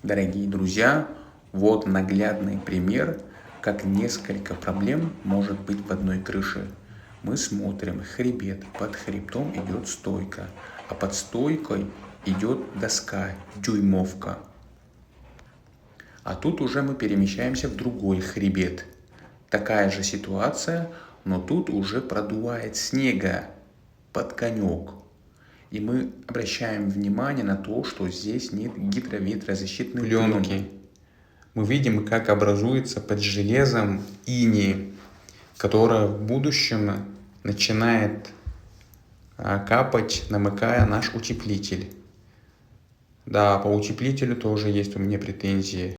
Дорогие друзья, вот наглядный пример, как несколько проблем может быть в одной крыше. Мы смотрим хребет, под хребтом идет стойка, а под стойкой идет доска, дюймовка. А тут уже мы перемещаемся в другой хребет. Такая же ситуация, но тут уже продувает снега под конек. И мы обращаем внимание на то, что здесь нет гидроветрозащитной пленки. Мы видим, как образуется под железом иней, которая в будущем начинает капать, намыкая наш утеплитель. Да, по утеплителю тоже есть у меня претензии.